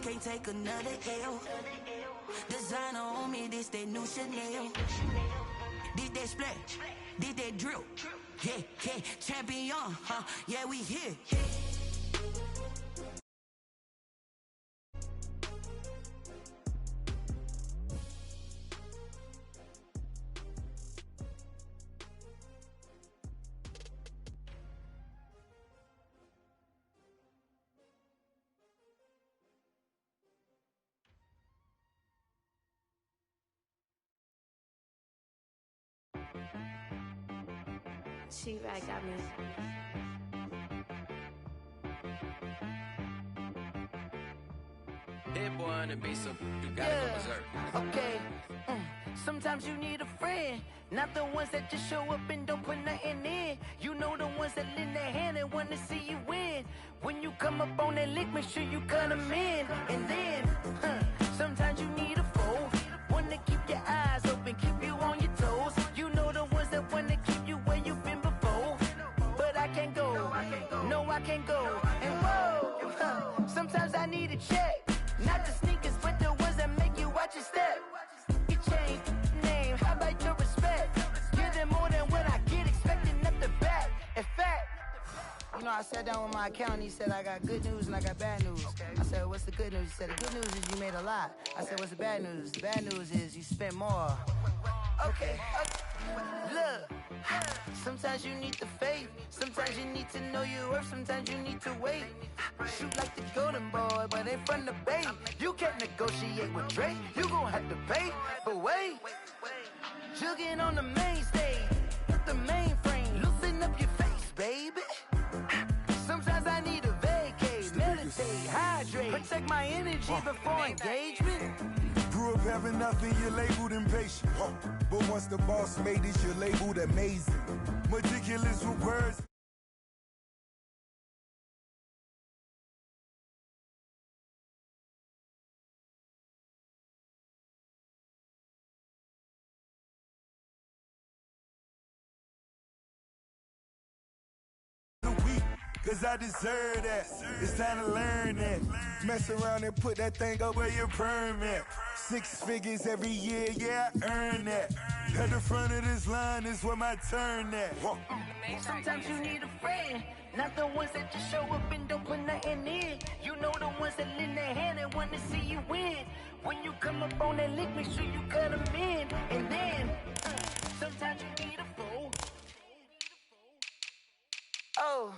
can't take another L. Designer on me, this that new Chanel. Did that splash, did that drill. Yeah, yeah, champion, huh? Yeah, we here. She-Rag got me. Hit boy on the beat, so you gotta go berserk. Okay. Sometimes you need a friend, not the ones that just show up and don't put nothing in. You know the ones that lend their hand and want to see you win. When you come up on that lick, make sure you cut them in. And then, sometimes you need a foe, one to keep your eyes open, keep you on your toes. You know the ones that want to keep you where you've been before. But I can't go, no I can't go. And whoa, sometimes I need a check. Not the sneakers, but the ones that make you watch your step. You change name, how about your respect? Give them more than what I get, expecting up the back. In fact, you know, I sat down with my accountant, he said I got good news and I got bad news. I said, what's the good news? He said, the good news is you made a lot. I said, what's the bad news? The bad news is you spent more. Okay. Look, sometimes you need the faith, sometimes you need to know your worth, sometimes you need to wait. Shoot like the golden boy, but ain't from the bay. You can't negotiate with Drake, you gon' have to pay. But wait, jugging on the main stage, the mainframe, loosen up your face, baby. Sometimes I need a vacate, meditate, hydrate, protect my energy before engagement. Grew up having nothing, you're labeled impatient. But once the boss made it, you're labeled amazing. Meticulous with words. Cause I deserve that. It's time to learn that. Mess around and put that thing up where your permit. 6 figures every year, yeah, I earn that. At the front of this line is where my turn at. Sometimes you need a friend, not the ones that just show up and don't put nothing in. You know the ones that lend their hand and want to see you win. When you come up on that lick, make sure you cut them in. And then, sometimes you need a fool. Oh.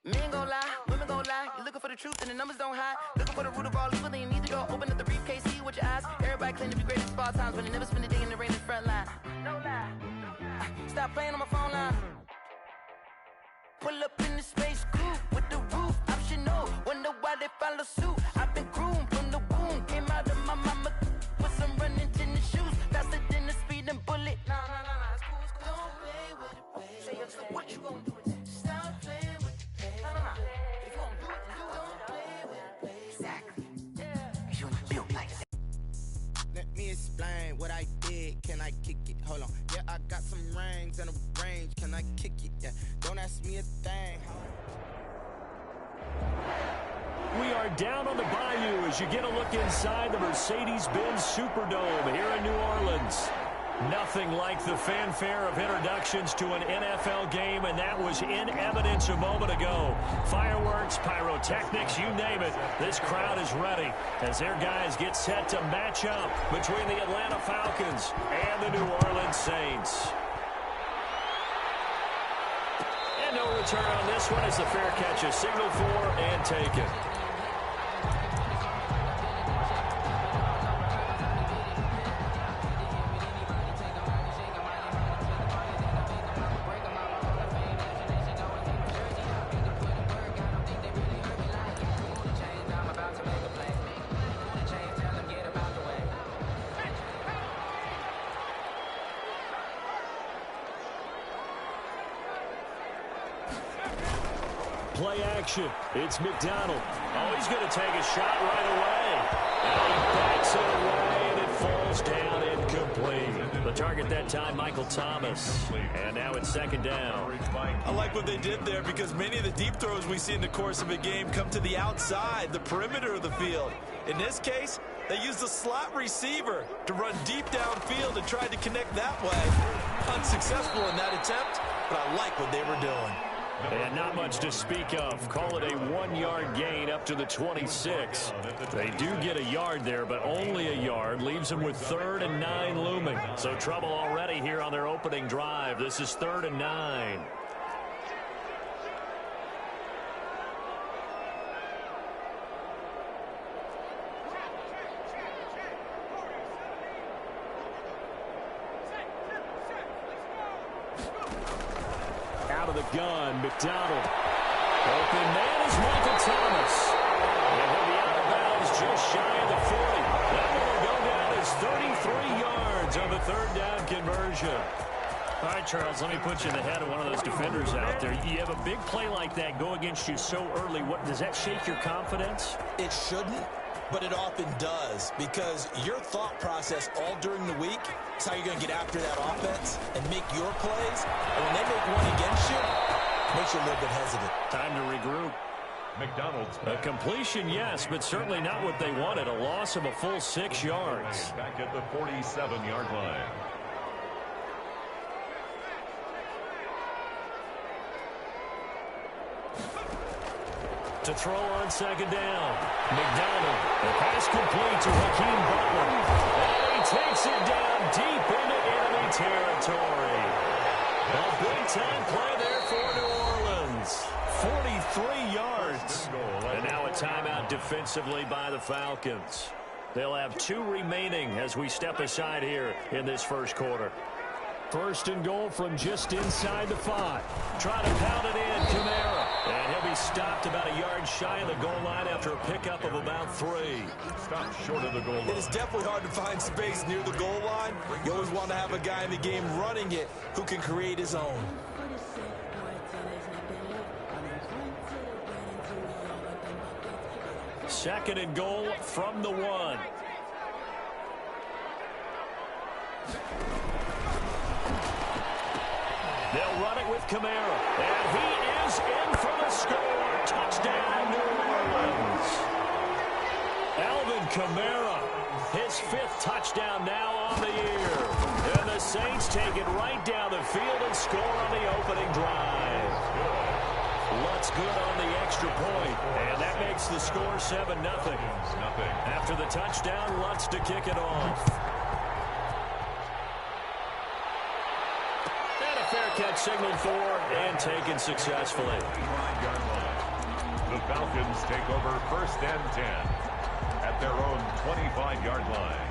Men gon' lie, women gon' lie. You're looking for the truth and the numbers don't hide. Looking for the root of all evil, then you need to go open up the briefcase, see with your eyes. Everybody claim to be greatest of all times, but they never spend a day in the rain in the front line. No lie. Stop playing on my phone line. Pull up in the space coupe with the roof optional. Wonder why they follow suit. I've been groomed from the womb. Came out of my mama with some running tennis shoes. Faster than the speeding bullet. Nah, it's cool, it's cool. Don't play with it, baby. Say so what you gon' do with it? Stop playing with it. If you gon' do it, then don't play with it, baby. Exactly. Yeah. You built like that. Let me explain what I did. Can I kick it? Hold on. Yeah, I got some rings and a range. Can I kick it? Yeah. Don't ask me a thing. We are down on the bayou as you get a look inside the Mercedes-Benz Superdome here in New Orleans. Nothing like the fanfare of introductions to an NFL game, and that was in evidence a moment ago. Fireworks, pyrotechnics, you name it. This crowd is ready as their guys get set to match up between the Atlanta Falcons and the New Orleans Saints. And no return on this one as the fair catch is signaled for and taken. Play action. It's McDonald. Oh, he's going to take a shot right away. And he backs it away, and it falls down incomplete. The target that time, Michael Thomas. And now it's second down. I like what they did there because many of the deep throws we see in the course of a game come to the outside, the perimeter of the field. In this case, they used a slot receiver to run deep downfield and tried to connect that way. Unsuccessful in that attempt, but I like what they were doing. And not much to speak of. Call it a 1-yard gain up to the 26. They do get a yard there, but only a yard. Leaves them with 3rd and 9 looming. So trouble already here on their opening drive. This is 3rd and 9. Out of the gun, McDonald. Open man is Michael Thomas. And he'll be out of bounds just shy of the 40. That one will go down as 33 yards on the 3rd down conversion. All right, Charles, let me put you in the head of one of those defenders out there. You have a big play like that go against you so early. What does that shake your confidence? It shouldn't, but it often does because your thought process all during the week is how you're going to get after that offense and make your plays. And when they make one against you, it makes you a little bit hesitant. Time to regroup. McDonald's. A completion, yes, but certainly not what they wanted. A loss of a full 6 yards. Back at the 47-yard line. To throw on second down. McDonald. The pass complete to Hakeem Butler. And he takes it down deep into enemy territory. A big-time play there for New Orleans. 43 yards. And now a timeout defensively by the Falcons. They'll have 2 remaining as we step aside here in this first quarter. 1st and goal from just inside the 5. Try to pound it in, Kamara. And he'll be stopped about a yard shy of the goal line after a pickup of about 3. Stop short of the goal line. It is definitely hard to find space near the goal line. You always want to have a guy in the game running it who can create his own. Second and goal from the 1. They'll run it with Kamara. And he is in for the score. Touchdown, New Orleans. Alvin Kamara, his 5th touchdown now on the year. And the Saints take it right down the field and score on the opening drive. Lutz good on the extra point. And that makes the score 7-0. After the touchdown, Lutz to kick it off. Fair catch signaled for and taken successfully. The Falcons take over 1st and 10 at their own 25-yard line.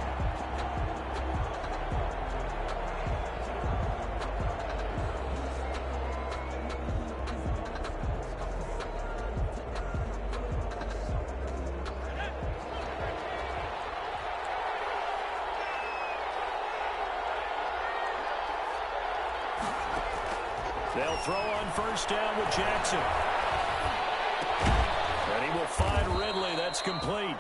They'll throw on 1st down with Jackson. And he will find Ridley. That's complete.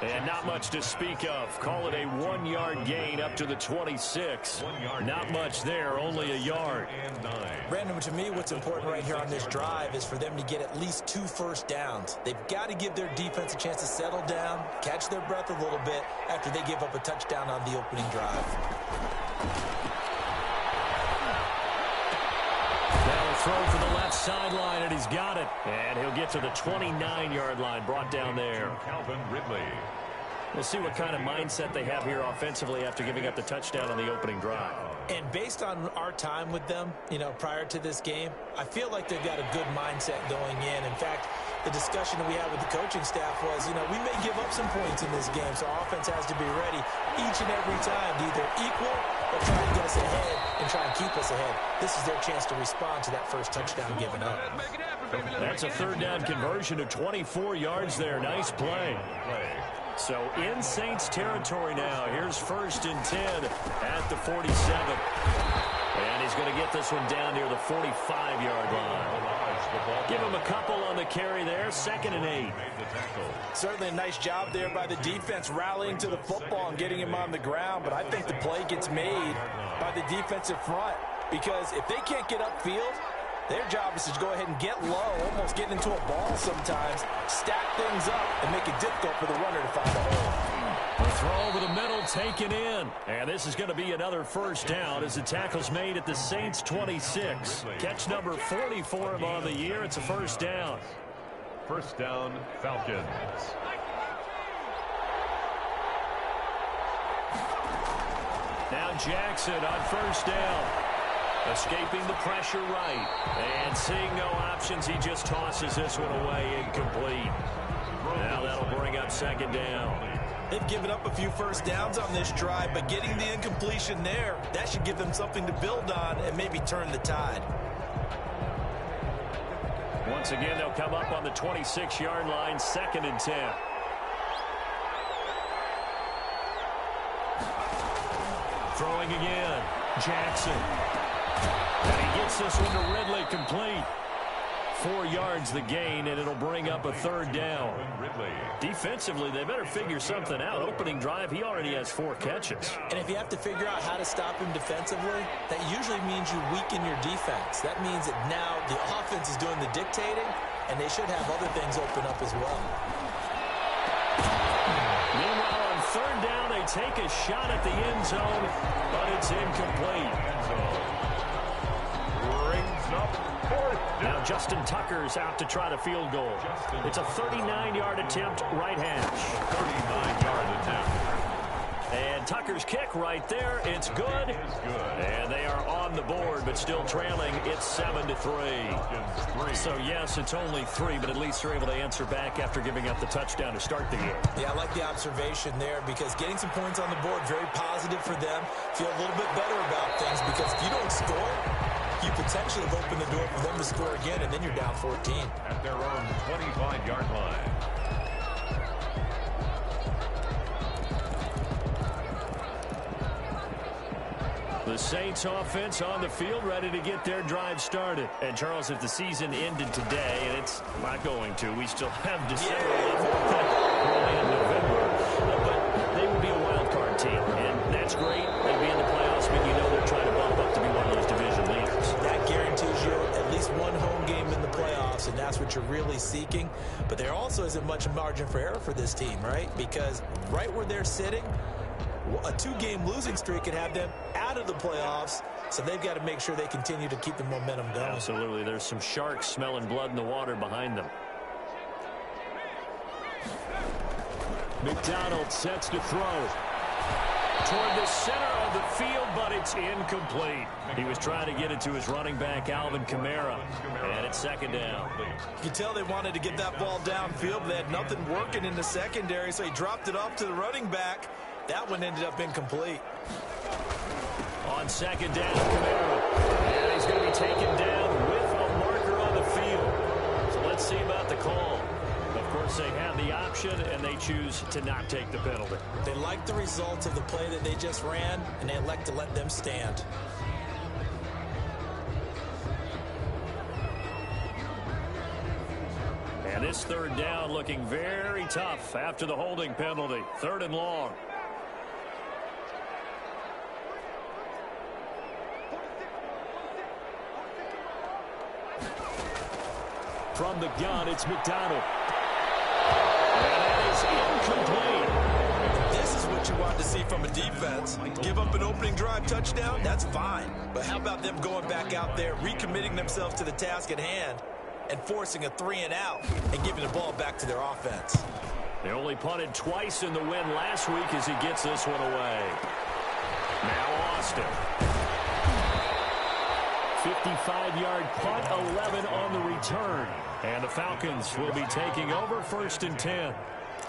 And not much to speak of. Call it a 1-yard gain up to the 26. Not much there, only a yard. Brandon, to me, what's important right here on this drive is for them to get at least 2 first downs. They've got to give their defense a chance to settle down, catch their breath a little bit after they give up a touchdown on the opening drive. Throw for the left sideline, and he's got it. And he'll get to the 29-yard line, brought down there. Calvin Ridley. We'll see what kind of mindset they have here offensively after giving up the touchdown on the opening drive. And based on our time with them, prior to this game, I feel like they've got a good mindset going in. In fact, the discussion that we had with the coaching staff was, we may give up some points in this game, so our offense has to be ready each and every time to either equal or try to get us ahead and try and keep us ahead. This is their chance to respond to that first touchdown given up. That's a 3rd down conversion of 24 yards there. Nice play. So in Saints territory now. Here's 1st and 10 at the 47. And he's going to get this one down near the 45-yard line. Give him a couple on the carry there. 2nd and 8. Certainly a nice job there by the defense rallying to the football and getting him on the ground, but I think the play gets made by the defensive front, because if they can't get upfield, their job is to go ahead and get low, almost get into a ball sometimes, stack things up, and make it difficult for the runner to find a hole. The throw over the middle taken in. And this is going to be another first down as the tackle's made at the Saints 26. Catch number 40 for him on the year. It's a first down. First down, Falcons. Now Jackson on first down. Escaping the pressure right. And seeing no options, he just tosses this one away incomplete. Now that'll bring up second down. They've given up a few first downs on this drive, but getting the incompletion there, that should give them something to build on and maybe turn the tide. Once again, they'll come up on the 26-yard line, 2nd and 10. Throwing again, Jackson. And he gets this one to Ridley complete. 4 yards the gain, and it'll bring up a third down. Defensively, they better figure something out. Opening drive, he already has 4 catches. And if you have to figure out how to stop him defensively, that usually means you weaken your defense. That means that now the offense is doing the dictating, and they should have other things open up as well. Meanwhile, on third down, they take a shot at the end zone, but it's incomplete. Brings up fourth. Now Justin Tucker's out to try the field goal. It's a 39-yard attempt, right hash. 39-yard attempt. And Tucker's kick right there. It's good. And they are on the board, but still trailing. It's 7-3. So, yes, it's only 3, but at least they're able to answer back after giving up the touchdown to start the game. Yeah, I like the observation there because getting some points on the board, very positive for them. Feel a little bit better about things because if you don't score, you potentially have opened the door for them to score again, and then you're down 14. At their own 25-yard line. The Saints offense on the field, ready to get their drive started. And, Charles, if the season ended today, and it's not going to, we still have December early in November, but they would be a wild card team, and that's great. They'd be in the playoffs, but you know they're trying to bump up to be one of those division leaders. That guarantees you at least one home game in the playoffs, and that's what you're really seeking. But there also isn't much margin for error for this team, right? Because right where they're sitting, a 2-game losing streak could have them out of the playoffs, so they've got to make sure they continue to keep the momentum going. Absolutely. There's some sharks smelling blood in the water behind them. McDonald sets to throw toward the center of the field, but it's incomplete. He was trying to get it to his running back, Alvin Kamara, and it's second down. You can tell they wanted to get that ball downfield, but they had nothing working in the secondary, so he dropped it off to the running back. That one ended up incomplete. On second down, Kamara. And he's going to be taken down with a marker on the field. So let's see about the call. Of course, they have the option, and they choose to not take the penalty. They like the results of the play that they just ran, and they elect to let them stand. And this third down looking very tough after the holding penalty. 3rd and long. From the gun, it's McDonald. And that is incomplete. This is what you want to see from a defense. Give up an opening drive touchdown, that's fine. But how about them going back out there, recommitting themselves to the task at hand, and forcing a 3-and-out and giving the ball back to their offense. They only punted twice in the win last week as he gets this one away. Now Austin. 55-yard punt, 11 on the return. And the Falcons will be taking over 1st and 10.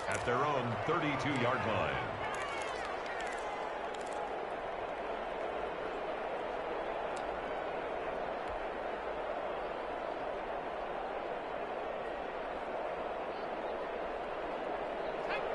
At their own 32-yard line.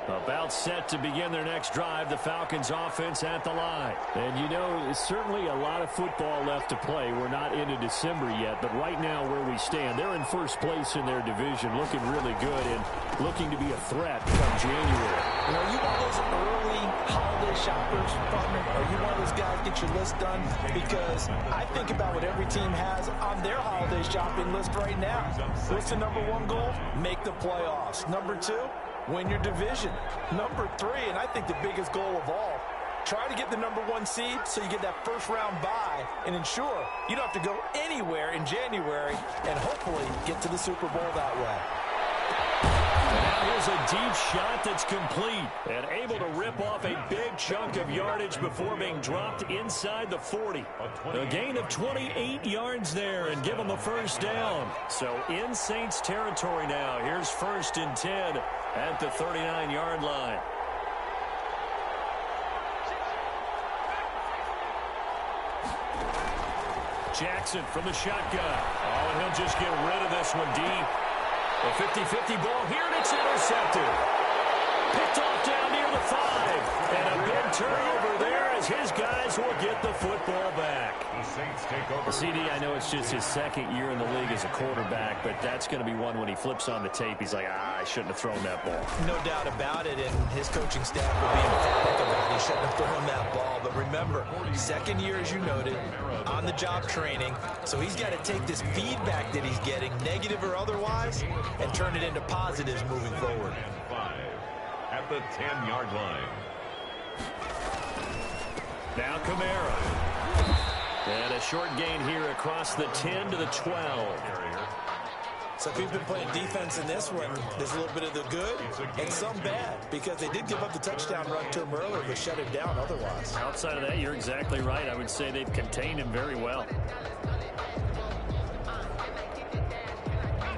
About set to begin their next drive, the Falcons offense at the line. And you know, it's certainly a lot of football left to play. We're not into December yet, but right now where we stand, they're in first place in their division, looking really good and looking to be a threat come January. You know, you want those early holiday holiday shoppers, Butler? Are you one of those guys get your list done? Because I think about what every team has on their holiday shopping list right now. What's the number one goal? Make the playoffs. Number two, win your division. Number three, and I think the biggest goal of all, try to get the number one seed so you get that first round bye and ensure you don't have to go anywhere in January and hopefully get to the Super Bowl that way. And now here's a deep shot that's complete and able to rip off a big chunk of yardage before being dropped inside the 40. A gain of 28 yards there and give them the first down. So in Saints territory now. Here's 1st and 10 at the 39-yard line. Jackson from the shotgun. Oh, and he'll just get rid of this one deep. A 50-50 ball here, and it's intercepted. Picked off down near the 5. And a big turnover there as his guys will get the football back. The Saints take over. CD, I know it's just his second year in the league as a quarterback, but that's going to be one when he flips on the tape. He's like, I shouldn't have thrown that ball. No doubt about it, and his coaching staff will be emphatic about he shouldn't have thrown that ball. But remember, second year, as you noted, on-the-job training, so he's got to take this feedback that he's getting, negative or otherwise, and turn it into positives moving forward. 5 at the 10-yard line. Now Kamara. And a short gain here across the 10 to the 12. So if you've been playing defense in this one, there's a little bit of the good and some bad, because they did give up the touchdown run to him earlier, but shut him down otherwise. Outside of that, you're exactly right. I would say they've contained him very well.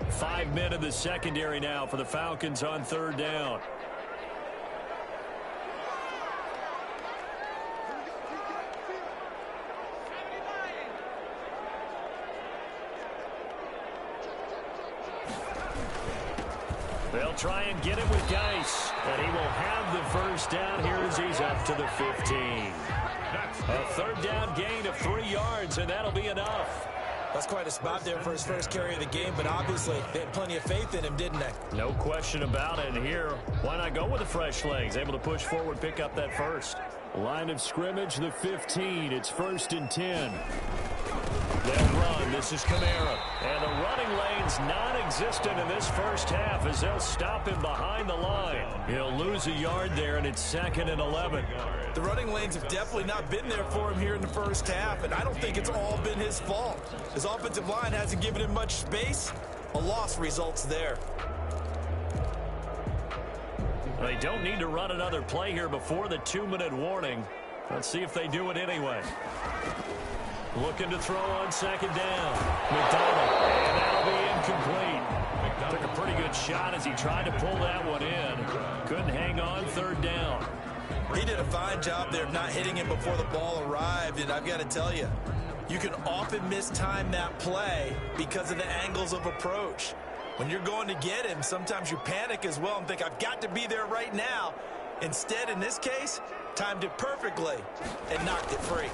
5 men in the secondary now for the Falcons on 3rd down. They'll try and get it with Geis, and he will have the first down here as he's up to the 15. A 3rd down gain of 3 yards, and that'll be enough. That's quite a spot there for his first carry of the game, but obviously they had plenty of faith in him, didn't they? No question about it. And here, why not go with the fresh legs? Able to push forward, pick up that first. Line of scrimmage, the 15. It's 1st and 10. They'll run. This is Kamara. And the running lane's non-existent in this first half as they'll stop him behind the line. He'll lose a yard there, and it's 2nd and 11. The running lanes have definitely not been there for him here in the first half, and I don't think it's all been his fault. His offensive line hasn't given him much space. A loss results there. They don't need to run another play here before the 2-minute warning. Let's see if they do it anyway. Looking to throw on 2nd down. McDonald, and that'll be incomplete. Took a pretty good shot as he tried to pull that one in. Couldn't hang on 3rd down. He did a fine job there of not hitting him before the ball arrived, and I've got to tell you, you can often mistime that play because of the angles of approach. When you're going to get him, sometimes you panic as well and think, I've got to be there right now. Instead, in this case, timed it perfectly and knocked it free.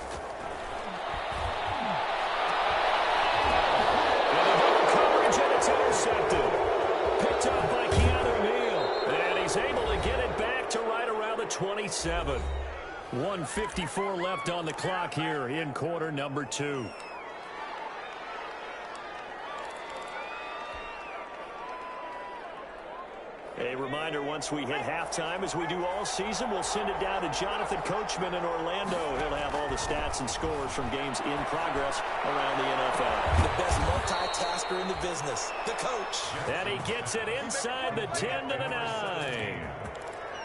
It's intercepted. Picked up by Keanu Neal. And he's able to get it back to right around the 27. 1:54 left on the clock here in quarter number 2. A reminder, once we hit halftime, as we do all season, we'll send it down to Jonathan Coachman in Orlando. He'll have all the stats and scores from games in progress around the NFL. The best multitasker in the business, the coach. And he gets it inside the 10 to the 9.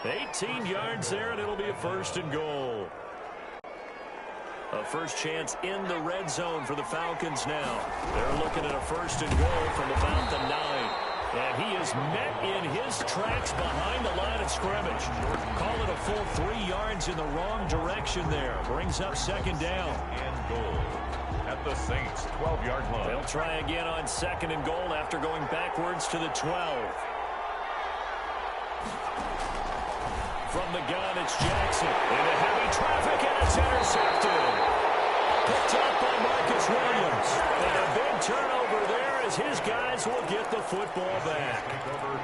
18 yards there, and it'll be a 1st and goal. A first chance in the red zone for the Falcons now. They're looking at a 1st and goal from about the 9. And he is met in his tracks behind the line of scrimmage. Call it a full 3 yards in the wrong direction there. Brings up 2nd down. And goal at the Saints' 12-yard line. They'll try again on 2nd and goal after going backwards to the 12. From the gun, it's Jackson. Into heavy traffic, and it's intercepted. Picked up by Marcus Williams. And a big turnover there as his guys will get the football back.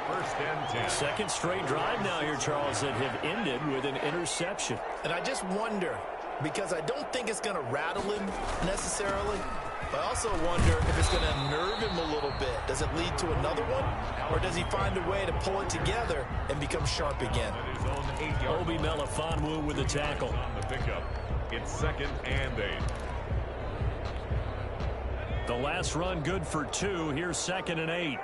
First and 10. Second straight drive now here, Charles, that have ended with an interception. And I just wonder, because I don't think it's going to rattle him necessarily, but I also wonder if it's going to unnerve him a little bit. Does it lead to another one? Or does he find a way to pull it together and become sharp again? Obi Melifonwu with the tackle. On the pickup. It's 2nd and 8. The last run good for 2. Here's 2nd and 8.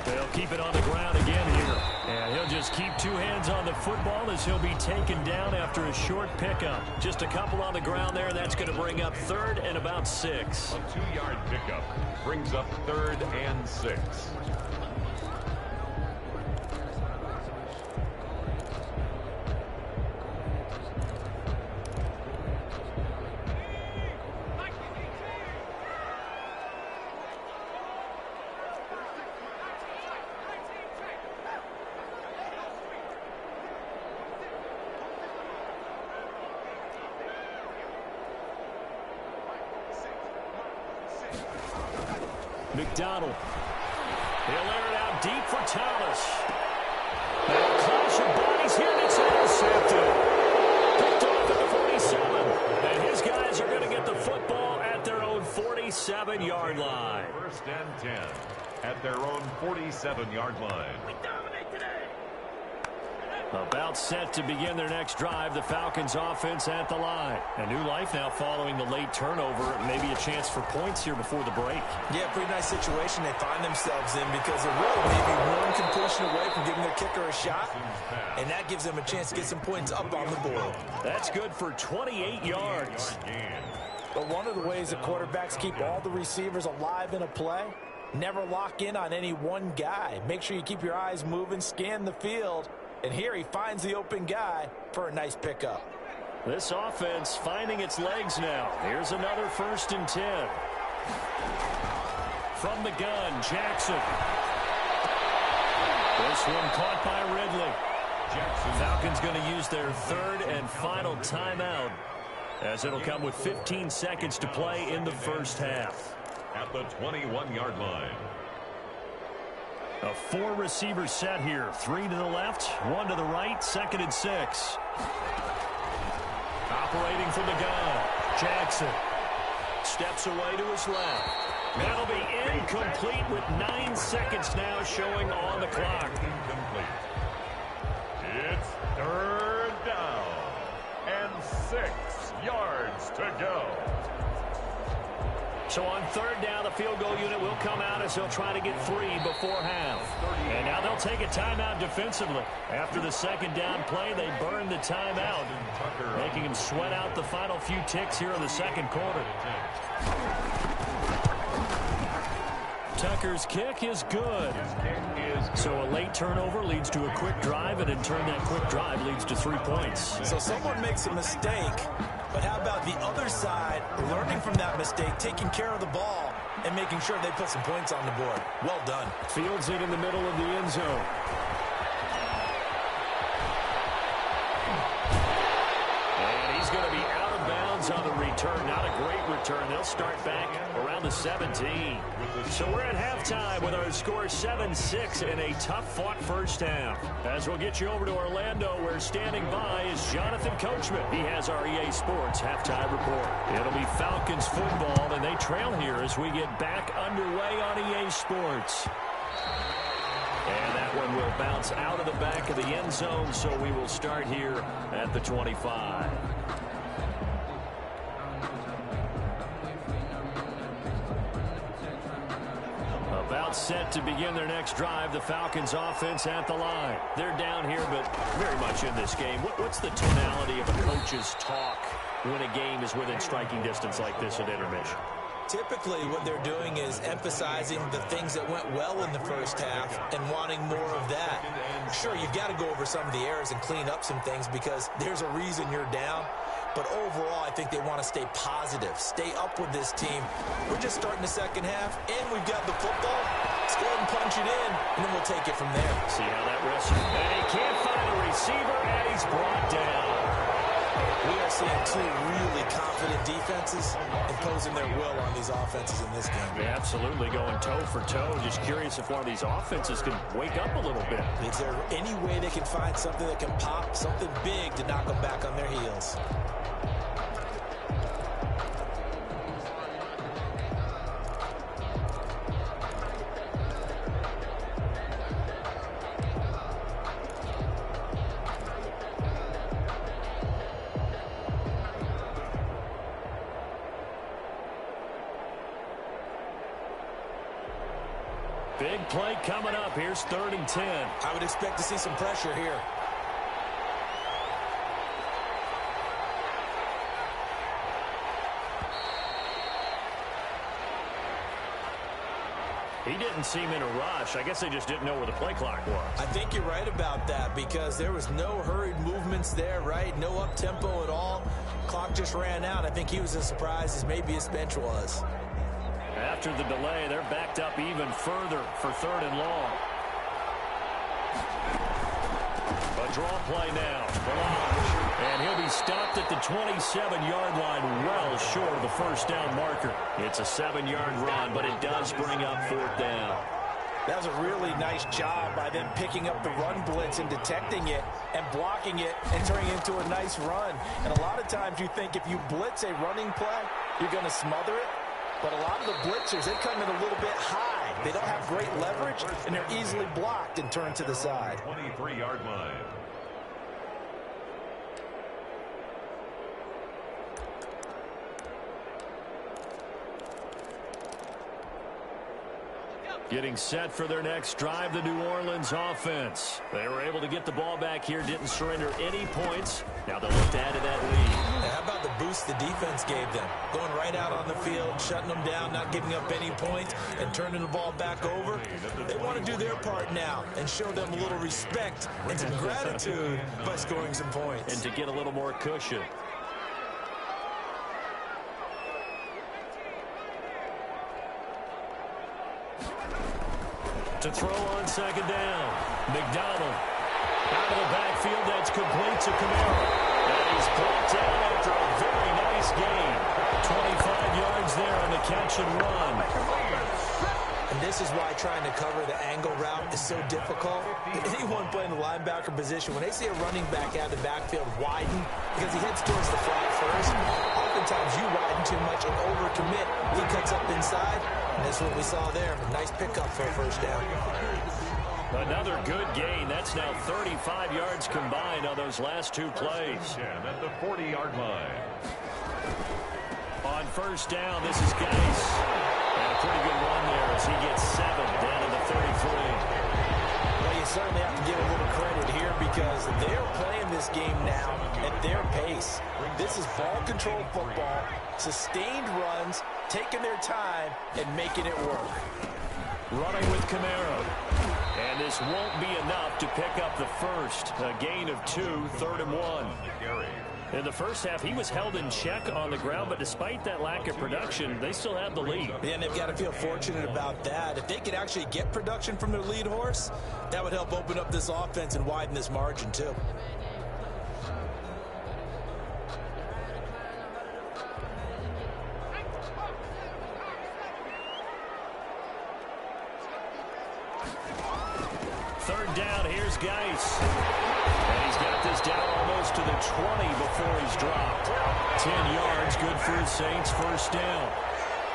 They'll keep it on the ground again here. And he'll just keep 2 hands on the football as he'll be taken down after a short pickup. Just a couple on the ground there. That's going to bring up 3rd and about 6. A 2-yard pickup brings up 3rd and 6. McDonald. He'll air it out deep for Thomas. And a clash of bodies here, and it's intercepted. Picked off at the 47. And his guys are going to get the football at their own 47-yard line. 1st and 10 at their own 47-yard line. About set to begin their next drive. The Falcons offense at the line. A new life now following the late turnover. Maybe a chance for points here before the break. Yeah, pretty nice situation they find themselves in because they're really maybe one completion away from giving their kicker a shot. And that gives them a chance to get some points up on the board. That's good for 28 yards. But one of the ways that quarterbacks keep all the receivers alive in a play, never lock in on any one guy. Make sure you keep your eyes moving, scan the field. And here he finds the open guy for a nice pickup. This offense finding its legs now. Here's another 1st and 10. From the gun, Jackson. This one caught by Ridley. Falcons going to use their 3rd and final timeout, as it'll come with 15 seconds to play in the first half. At the 21-yard line. A 4-receiver set here. 3 to the left, 1 to the right, 2nd and 6. Operating from the gun, Jackson. Steps away to his left. That'll be incomplete with 9 seconds now showing on the clock. Incomplete. It's 3rd down and 6 yards to go. So on 3rd down, the field goal unit will come out as they'll try to get 3 before half. And now they'll take a timeout defensively. After the 2nd down play, they burn the timeout, making them sweat out the final few ticks here in the 2nd quarter. Tucker's kick is good. So a late turnover leads to a quick drive, and in turn that quick drive leads to 3 points. So someone makes a mistake, but how about the other side learning from that mistake, taking care of the ball, and making sure they put some points on the board? Well done. Fields it in the middle of the end zone. And he's going to be out of bounds on the return. Not a great return. They'll start back around the 17. So we're at halftime with our score 7-6 in a tough-fought first half. As we'll get you over to Orlando, where standing by is Jonathan Coachman. He has our EA Sports halftime report. It'll be Falcons football, and they trail here as we get back underway on EA Sports. And that one will bounce out of the back of the end zone, so we will start here at the 25. About set to begin their next drive, the Falcons offense at the line. They're down here, but very much in this game. What's the tonality of a coach's talk when a game is within striking distance like this at intermission? Typically, what they're doing is emphasizing the things that went well in the first half and wanting more of that. Sure, you've got to go over some of the errors and clean up some things because there's a reason you're down. but overall, I think they want to stay positive, stay up with this team. We're just starting the second half, and we've got the football. Let's go ahead and punch it in, and then we'll take it from there. See how that wrestles. And he can't find a receiver, and he's brought down. We are seeing two really confident defenses imposing their will on these offenses in this game. Yeah, absolutely going toe for toe. Just curious if one of these offenses can wake up a little bit. Is there any way they can find something that can pop, something big to knock them back on their heels? Big play coming up. Here's 3rd and 10. I would expect to see some pressure here. He didn't seem in a rush. I guess they just didn't know where the play clock was. I think you're right about that because there was no hurried movements there, right? No up-tempo at all. Clock just ran out. I think he was as surprised as maybe his bench was. After the delay, they're backed up even further for 3rd and long. A draw play now. And he'll be stopped at the 27-yard line, well short of the first down marker. It's a 7-yard run, but it does bring up 4th down. That was a really nice job by them picking up the run blitz and detecting it and blocking it and turning it into a nice run. And a lot of times you think if you blitz a running play, you're going to smother it. But a lot of the blitzers, they come in a little bit high. They don't have great leverage, and they're easily blocked and turned to the side. 23-yard line. Getting set for their next drive, the New Orleans offense. They were able to get the ball back here, didn't surrender any points. Now they'll look to add to that lead. Now, how about the boost the defense gave them? Going right out on the field, shutting them down, not giving up any points, and turning the ball back over. They want to do their part now and show them a little respect and some gratitude by scoring some points. And to get a little more cushion. To throw on 2nd down. McDonald out of the backfield. That's complete to Camaro. And he's brought down after a very nice gain. 25 yards there on the catch and run. And this is why trying to cover the angle route is so difficult. Anyone playing the linebacker position, when they see a running back out of the backfield widen, because he heads towards the flat first, oftentimes you widen too much and overcommit. He cuts up inside, and that's what we saw there. A nice pickup for a first down. Another good gain. That's now 35 yards combined on those last 2 plays. At the 40-yard line. On 1st down, this is Geis. And a pretty good run there as he gets 7 down to the 33. Well, you certainly have to give a little credit here because they're playing this game now at their pace. This is ball control football, sustained runs, taking their time, and making it work. Running with Camaro. And this won't be enough to pick up the first. A gain of 2, 3rd and 1. In the first half, he was held in check on the ground, but despite that lack of production, they still have the lead. Yeah, and they've got to feel fortunate about that. If they could actually get production from their lead horse, that would help open up this offense and widen this margin, too. Third down, here's Geis. And he's got this down almost to the 20 before he's dropped. 10 yards, good for the Saints, first down.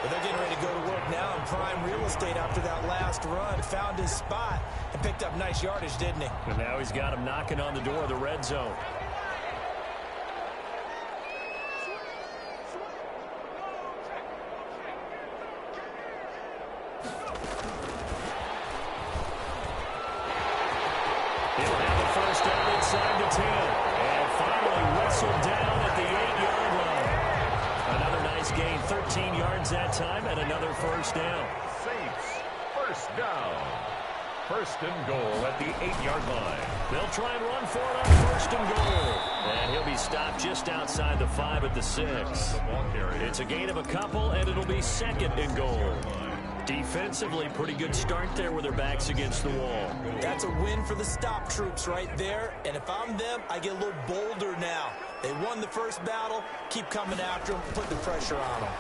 But they're getting ready to go to work now in prime real estate after that last run. Found his spot and picked up nice yardage, didn't he? And now he's got him knocking on the door of the red zone. Inside the 10, and finally whistled down at the 8-yard line. Another nice gain, 13 yards that time, and another first down. Saints, first down. First and goal at the 8-yard line. They'll try and run for it on first and goal. And he'll be stopped just outside the 5 at the 6. It's a gain of a couple, and it'll be second and goal. Defensively, pretty good start there with their backs against the wall. That's a win for the stop troops right there. And if I'm them, I get a little bolder now. They won the first battle. Keep coming after them. Put the pressure on them.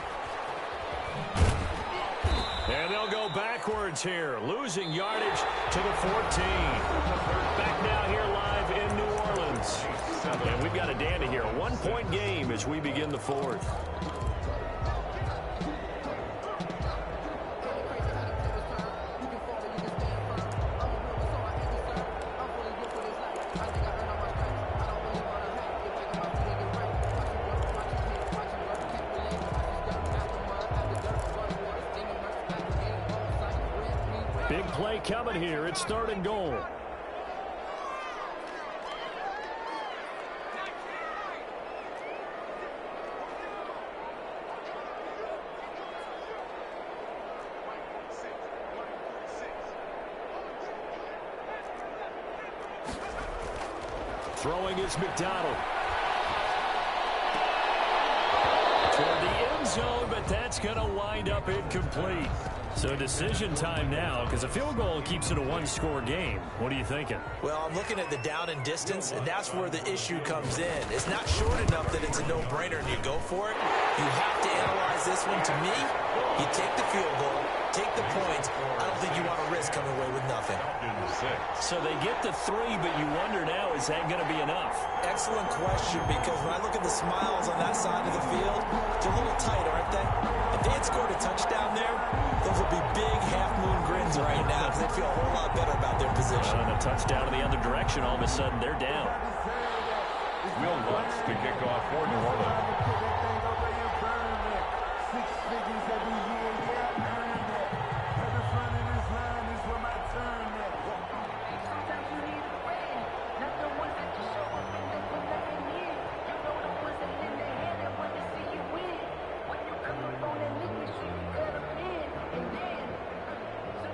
And they'll go backwards here, losing yardage to the 14. Back now here live in New Orleans. And we've got a dandy here, a 1-point game as we begin the 4th. Big play coming here. It's third and goal. Throwing is McDonald. Toward the end zone, but that's going to wind up incomplete. So decision time now, because a field goal keeps it a one-score game. What are you thinking? Well, I'm looking at the down and distance, and that's where the issue comes in. It's not short enough that it's a no-brainer and you go for it. You have to analyze this one. To me, you take the field goal, take the points. I don't think you want to risk coming away with nothing. So they get the 3, but you wonder now, is that going to be enough? Excellent question, because when I look at the smiles on that side of the field, they're a little tight, aren't they? If they had scored a touchdown there, those would be big half-moon grins right now because they feel a whole lot better about their position. And a touchdown in the other direction, all of a sudden they're down. Will Lutz to kick off for New Orleans.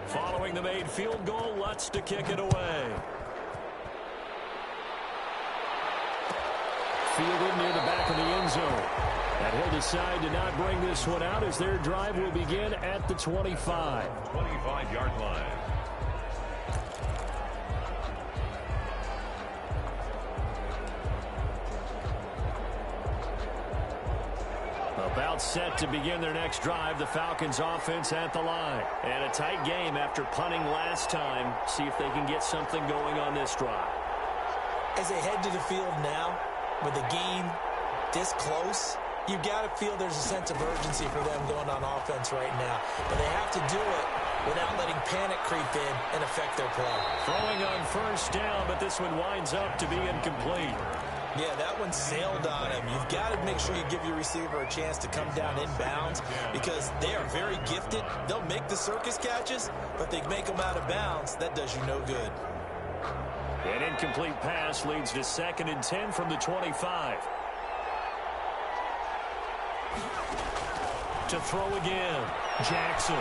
Following the made field goal, Lutz to kick it away. Fielded near the back of the end zone. And he'll decide to not bring this one out as their drive will begin at the 25. 25-yard line. About set to begin their next drive, the Falcons offense at the line. And a tight game after punting last time. See if they can get something going on this drive. As they head to the field now, with the game this close, you've got to feel there's a sense of urgency for them going on offense right now. But they have to do it without letting panic creep in and affect their play. Throwing on first down, but this one winds up to be incomplete. Yeah, that one sailed on him. You've got to make sure you give your receiver a chance to come down inbounds because they are very gifted. They'll make the circus catches, but they make them out of bounds. That does you no good. An incomplete pass leads to 2nd and 10 from the 25. To throw again. Jackson.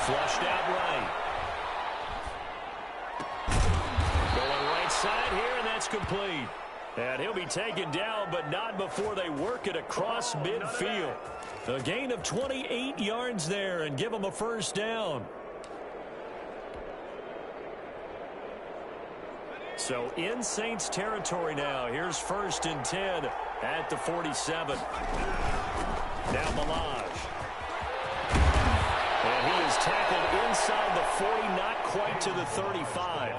Flushed out right. Going right side here, and that's complete. And he'll be taken down, but not before they work it across midfield. A gain of 28 yards there and give them a first down. So in Saints territory now. Here's 1st and 10 at the 47. Now Malage. And he is tackled inside the 40, not quite to the 35.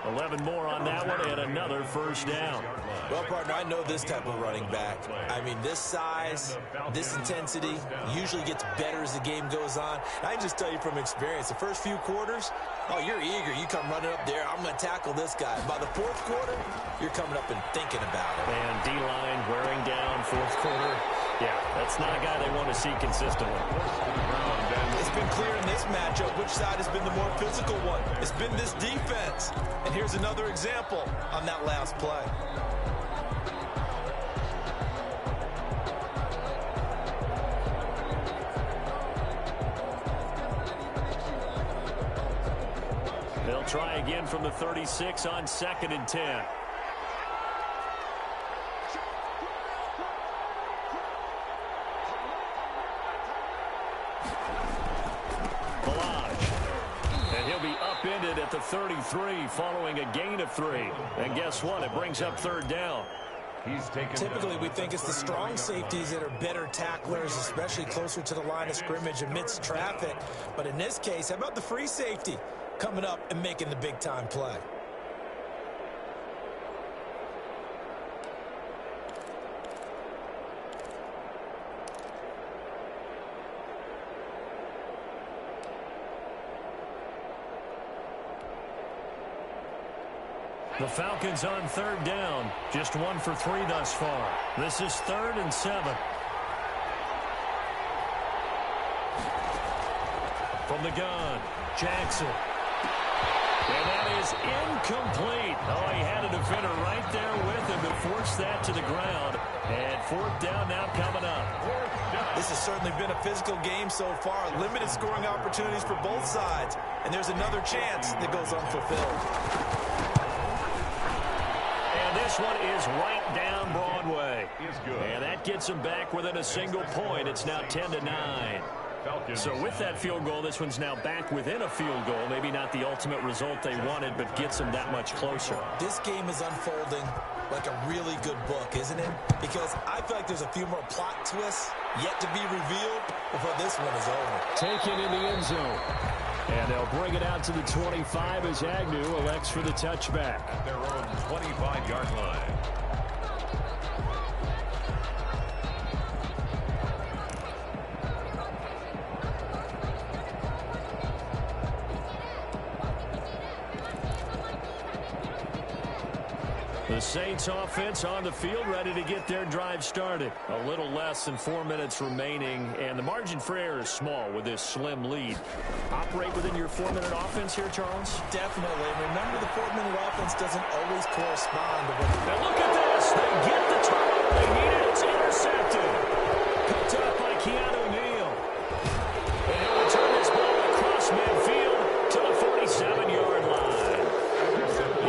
11 more on that one and another first down. Well, partner, I know this type of running back. I mean, this size, this intensity usually gets better as the game goes on. And I can just tell you from experience, the first few quarters, oh, you're eager. You come running up there, I'm going to tackle this guy. By the 4th quarter, you're coming up and thinking about it. And D-line wearing down 4th quarter. Yeah, that's not a guy they want to see consistently. It's been clear in this matchup which side has been the more physical one. It's been this defense. And here's another example on that last play. They'll try again from the 36 on 2nd and 10. Upended at the 33 following a gain of 3. And guess what? It brings up 3rd down. Typically, we think it's the strong safeties that are better tacklers, especially closer to the line of scrimmage amidst traffic. But in this case, how about the free safety coming up and making the big-time play? The Falcons on 3rd down. Just 1 for 3 thus far. This is 3rd and 7. From the gun, Jackson. And that is incomplete. Oh, he had a defender right there with him to force that to the ground. And 4th down now coming up. This has certainly been a physical game so far. Limited scoring opportunities for both sides. And there's another chance that goes unfulfilled. This one is right down Broadway. And that gets them back within a single point. It's now 10-9. So with that field goal, this one's now back within a field goal. Maybe not the ultimate result they wanted, but gets them that much closer. This game is unfolding like a really good book, isn't it? Because I feel like there's a few more plot twists yet to be revealed before this one is over. Taken in the end zone. And they'll bring it out to the 25 as Agnew elects for the touchback. At their own 25-yard line. The Saints offense on the field, ready to get their drive started. A little less than 4 minutes remaining, and the margin for error is small with this slim lead. Operate within your 4-minute offense here, Charles? Definitely. Remember, the 4-minute offense doesn't always correspond to what... And look at this. They get the turnover they needed. It's intercepted. Picked up by Keanu Neal. And he'll return this ball across midfield to the 47-yard line.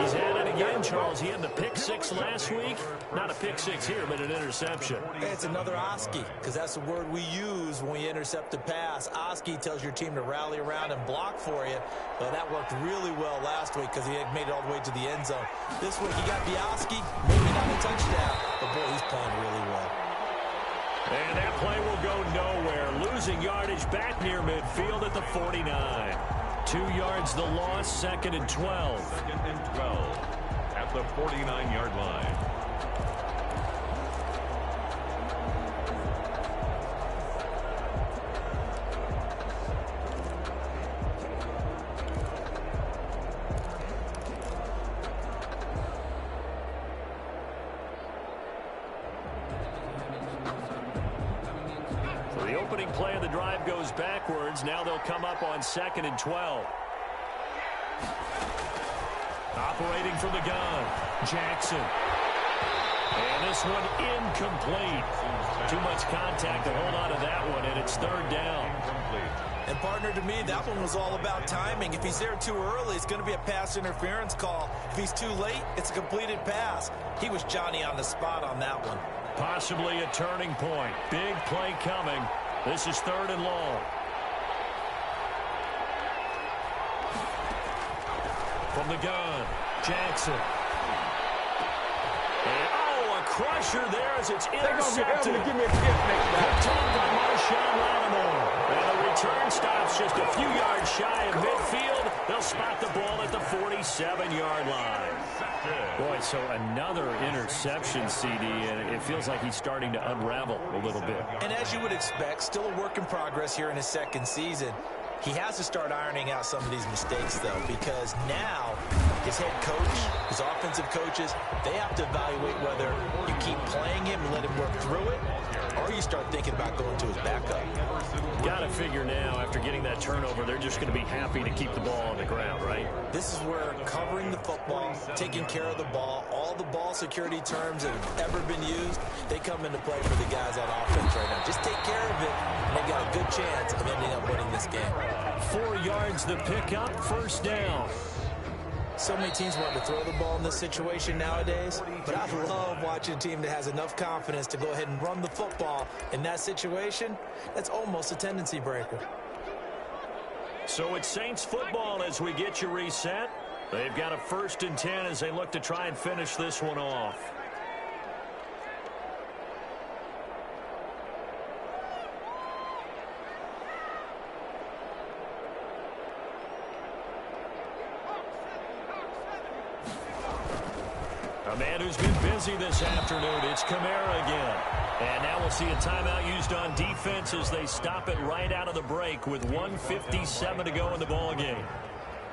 He's at it again, Charles. He had the pick 6 last week. Not a pick 6 here, but an interception. It's another Oski, because that's the word we use when we intercept a pass. Oski tells your team to rally around and block for you. Well, that worked really well last week because he had made it all the way to the end zone. This week he got the Oski, maybe not a touchdown, but boy, he's playing really well. And that play will go nowhere. Losing yardage back near midfield at the 49. 2 yards the loss, 2nd and 12. 2nd and 12 at the 49-yard line. So the opening play of the drive goes backwards. Now they'll come up on 2nd and 12. Operating from the gun, Jackson. And this one incomplete. Too much contact to hold on to that one, and it's 3rd down. And partner, to me, that one was all about timing. If he's there too early, it's going to be a pass interference call. If he's too late, it's a completed pass. He was Johnny on the spot on that one. Possibly a turning point. Big play coming. This is 3rd and long. From the gun, Jackson. And, a crusher there as it's intercepted. Give me a gift next time. Picked off by Marshawn Lattimore. And the return stops just a few yards shy of midfield. They'll spot the ball at the 47-yard line. Boy, so another interception, CD, and it feels like he's starting to unravel a little bit. And as you would expect, still a work in progress here in his 2nd season. He has to start ironing out some of these mistakes, though, because now his head coach, his offensive coaches, they have to evaluate whether you keep playing him and let him work through it, or you start thinking about going to his backup. Got to figure now, after getting that turnover, they're just going to be happy to keep the ball on the ground, right? This is where covering the football, taking care of the ball, all the ball security terms that have ever been used, they come into play for the guys on offense right now. Just take care of it, and they've got a good chance of ending up winning this game. 4 yards the pickup, 1st down. So many teams want to throw the ball in this situation nowadays, but I love watching a team that has enough confidence to go ahead and run the football. In that situation, that's almost a tendency breaker. So it's Saints football as we get you reset. They've got a 1st and 10 as they look to try and finish this one off. A man who's been busy this afternoon, it's XxMrWrightxX again. And now we'll see a timeout used on defense as they stop it right out of the break with 1:57 to go in the ballgame.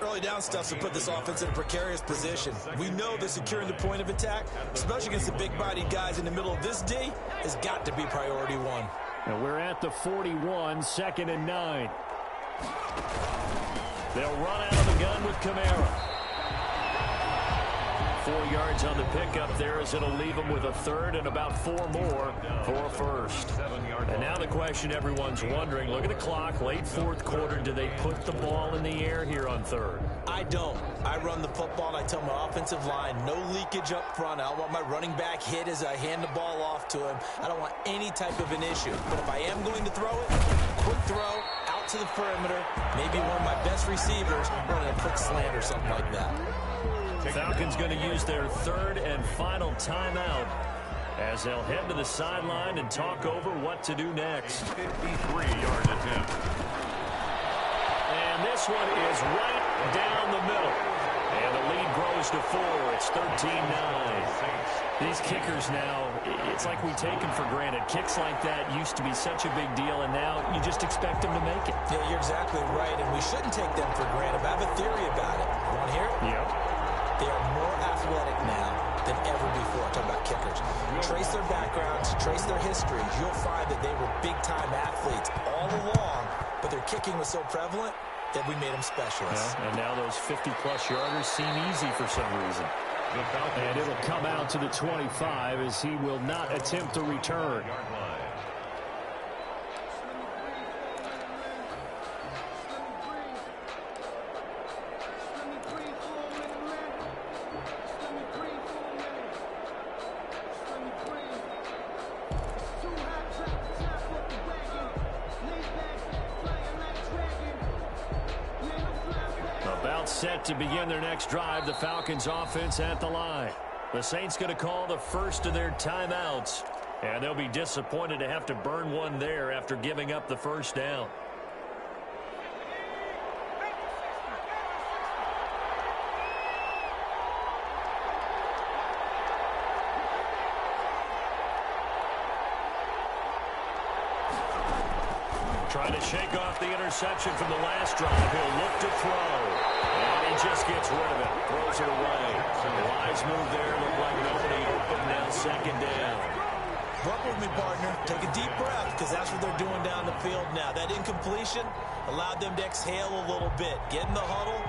Early down stuff to put this offense in a precarious position. We know that securing the point of attack, especially against the big-bodied guys in the middle of this D, has got to be priority one. And we're at the 41, 2nd and 9. They'll run out of the gun with XxMrWrightxX. 4 yards on the pickup there as it'll leave them with a 3rd and about 4 more for a 1st. And now the question everyone's wondering, look at the clock, late 4th quarter, do they put the ball in the air here on 3rd? I don't. I run the football and I tell my offensive line, no leakage up front. I don't want my running back hit as I hand the ball off to him. I don't want any type of an issue. But if I am going to throw it, quick throw, out to the perimeter, maybe one of my best receivers running a quick slant or something like that. Falcons going to use their 3rd and final timeout as they'll head to the sideline and talk over what to do next. 53-yard attempt. And this one is right down the middle. And the lead grows to 4. It's 13-9. These kickers now, it's like we take them for granted. Kicks like that used to be such a big deal, and now you just expect them to make it. Yeah, you're exactly right, and we shouldn't take them for granted. But I have a theory about it. You want to hear it? Yep. They are more athletic now than ever before. I'm talking about kickers. Trace their backgrounds, trace their histories. You'll find that they were big-time athletes all along, but their kicking was so prevalent that we made them specialists. Yeah, and now those 50-plus yarders seem easy for some reason. And it'll come out to the 25 as he will not attempt to return. Set to begin their next drive, the Falcons offense at the line. The Saints going to call the 1st of their timeouts, and they'll be disappointed to have to burn one there after giving up the 1st down. Trying to shake off the interception from the last drive. He'll look to throw. And he just gets rid of it. Throws it away. Wise move there. Looked like an opening. But now 2nd down. Work with me, partner. Take a deep breath, because that's what they're doing down the field now. That incompletion allowed them to exhale a little bit. Get in the huddle.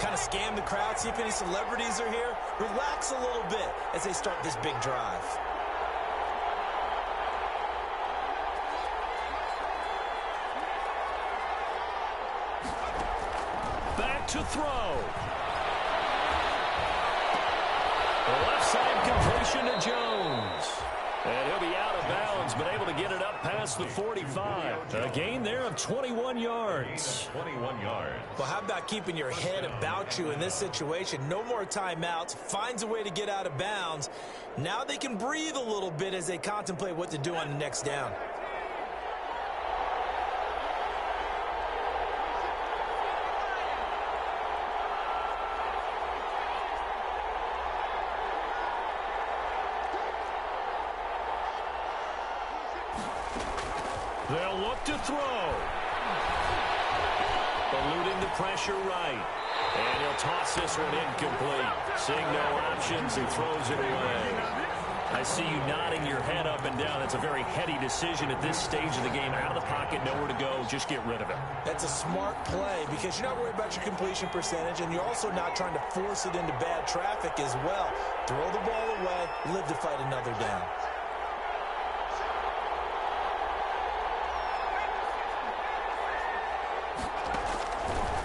Kind of scan the crowd. See if any celebrities are here. Relax a little bit as they start this big drive. To throw. The left side completion to Jones. And he'll be out of bounds, but able to get it up past the 45. A gain there of 21 yards. 21 yards. Well, how about keeping your head about you in this situation? No more timeouts. Finds a way to get out of bounds. Now they can breathe a little bit as they contemplate what to do on the next down. They'll look to throw. Eluding the pressure right. And he'll toss this one incomplete. Seeing no options, he throws it away. I see you nodding your head up and down. That's a very heady decision at this stage of the game. Out of the pocket, nowhere to go. Just get rid of it. That's a smart play because you're not worried about your completion percentage, and you're also not trying to force it into bad traffic as well. Throw the ball away, live to fight another down.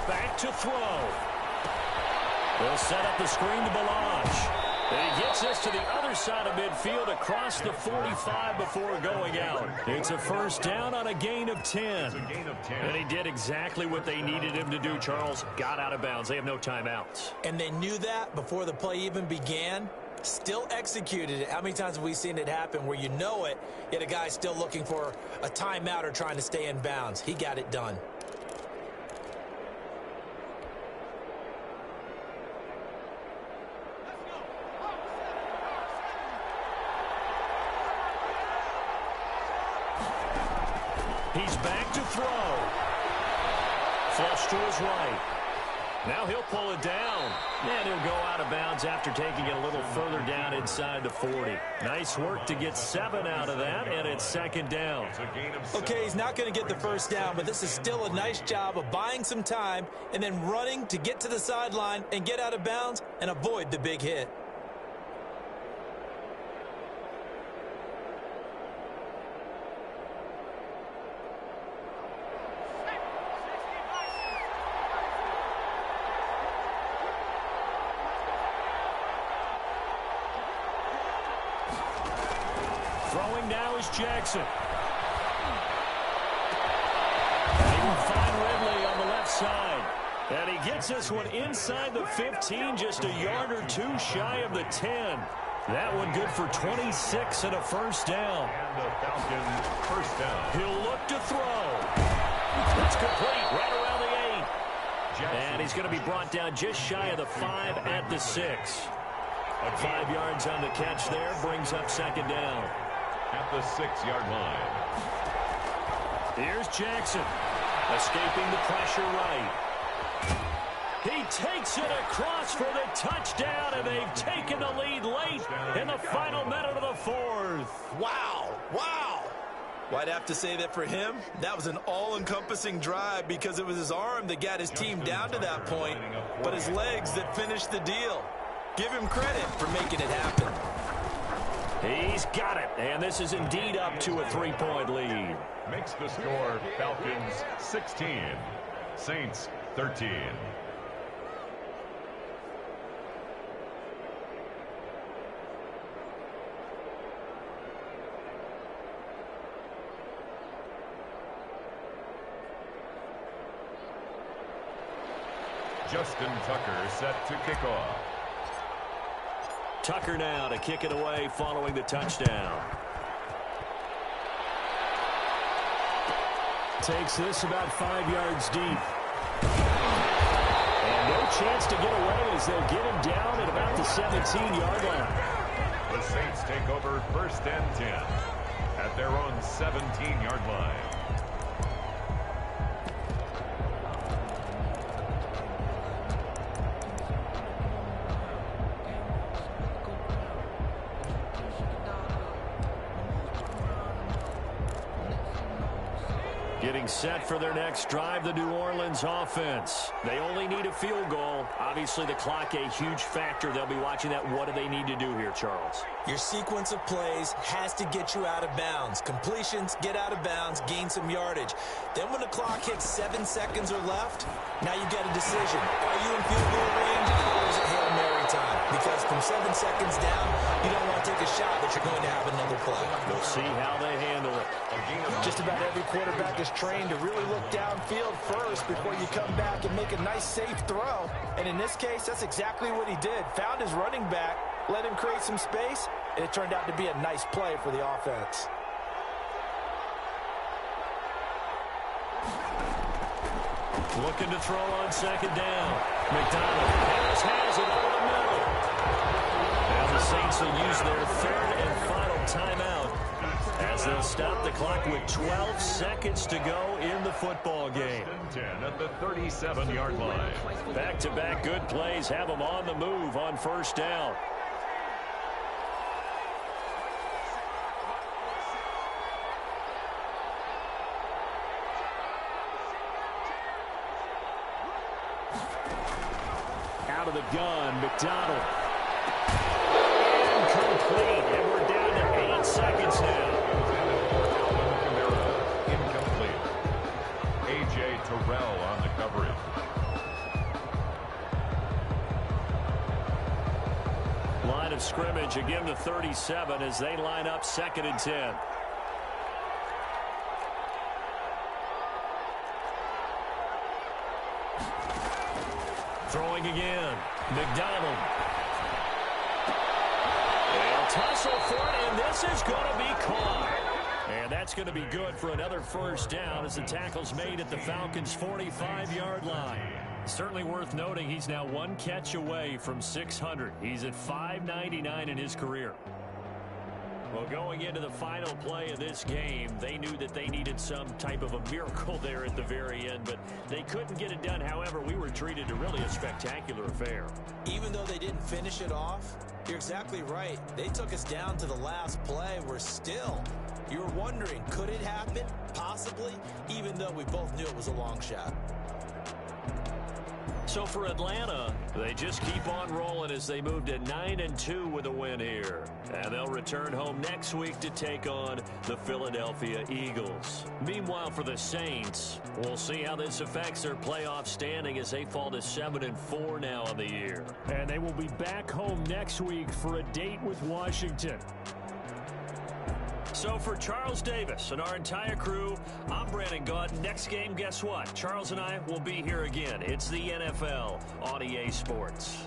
Back to throw. They'll set up the screen to Belange. And he gets us to the other side of midfield across the 45 before going out. It's a first down on a gain of 10. And he did exactly what they needed him to do, Charles. Got out of bounds. They have no timeouts. And they knew that before the play even began. Still executed it. How many times have we seen it happen where you know it, yet a guy's still looking for a timeout or trying to stay in bounds? He got it done. He's back to throw. Flush to his right. Now he'll pull it down. And he'll go out of bounds after taking it a little further down inside the 40. Nice work to get 7 out of that, and it's second down. Okay, he's not going to get the first down, but this is still a nice job of buying some time and then running to get to the sideline and get out of bounds and avoid the big hit. Throwing now is Jackson. And he will find Ridley on the left side. And he gets this one inside the 15, just a yard or two shy of the 10. That one good for 26 and a first down. And the Falcons first down. He'll look to throw. That's complete right around the 8. And he's going to be brought down just shy of the 5 at the 6. 5 yards on the catch there brings up second down. At the 6-yard line. Here's Jackson. Escaping the pressure right. He takes it across for the touchdown, and they've taken the lead late in the final minute of the 4th. Wow. Wow. Well, I'd have to say that for him, that was an all-encompassing drive because it was his arm that got his team down to that point, but his legs that finished the deal. Give him credit for making it happen. He's got it, and this is indeed up to a 3-point lead. Makes the score Falcons 16, Saints 13. Justin Tucker set to kick off. Tucker now to kick it away following the touchdown. Takes this about 5 yards deep. And no chance to get away as they'll get him down at about the 17-yard line. The Saints take over first and 10 at their own 17-yard line. Getting set for their next drive, the New Orleans offense. They only need a field goal. Obviously, the clock a huge factor. They'll be watching that. What do they need to do here, Charles? Your sequence of plays has to get you out of bounds. Completions, get out of bounds, gain some yardage. Then when the clock hits 7 seconds or left, now you've got a decision. Are you in field goal range or is it Hail Mary time? Because from 7 seconds down, you don't want to take a shot that you're going to have another play. We'll see how they handle it. Just about every quarterback is trained to really look downfield first before you come back and make a nice, safe throw. And in this case, that's exactly what he did. Found his running back, let him create some space, and it turned out to be a nice play for the offense. Looking to throw on second down. McDonald has it over the middle. Now the Saints will use their third and final timeout as they'll stop the clock with 12 seconds to go in the football game. 10 at the 37-yard line. Back-to-back good plays have them on the move on first down. Out of the gun, McDonald. Incomplete, and we're down to 8 seconds now. Incomplete. A.J. Terrell on the coverage. of scrimmage. Again, the 37 as they line up 2nd and 10. Throwing again. McDonald. They'll tussle for it, and this is going to be caught. And that's going to be good for another first down as the tackle's made at the Falcons' 45-yard line. Certainly worth noting he's now 1 catch away from 600. He's at 599 in his career. Well, going into the final play of this game, they knew that they needed some type of a miracle there at the very end, but they couldn't get it done. However, we were treated to really a spectacular affair. Even though they didn't finish it off, you're exactly right. They took us down to the last play. We're still, you were wondering, could it happen? Possibly, even though we both knew it was a long shot. So for Atlanta, they just keep on rolling as they move to 9-2 with a win here. And they'll return home next week to take on the Philadelphia Eagles. Meanwhile, for the Saints, we'll see how this affects their playoff standing as they fall to 7-4 now on the year. And they will be back home next week for a date with Washington. So for Charles Davis and our entire crew, I'm Brandon Gaudin. Next game, guess what? Charles and I will be here again. It's the NFL on EA Sports.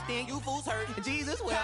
You fools hurt. Jesus will.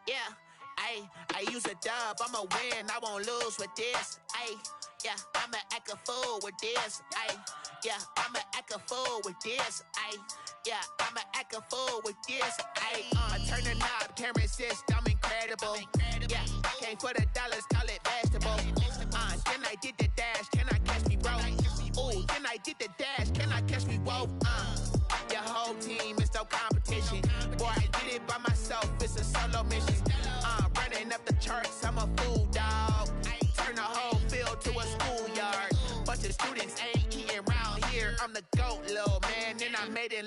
Yeah, I use a dub, I'ma win, I won't lose with this. Yeah, I'ma act a fool with this. Yeah, I'ma act a fool with this, ayy. Yeah, I'ma act a fool with this, ayy. I turn the knob, camera assist, I'm incredible. Yeah, came for the dollars, call it vegetable. Then I did the dash, can I catch me, bro? Ooh, then I did the dash, can I catch me, whoa? Your whole team is no competition. Boy, I did it by myself, it's a solo mission. Running up the charts, I'm a fool, dog. Turn the whole field to a schoolyard. Bunch of students ain't eating round here. I'm the GOAT, little man, and I made it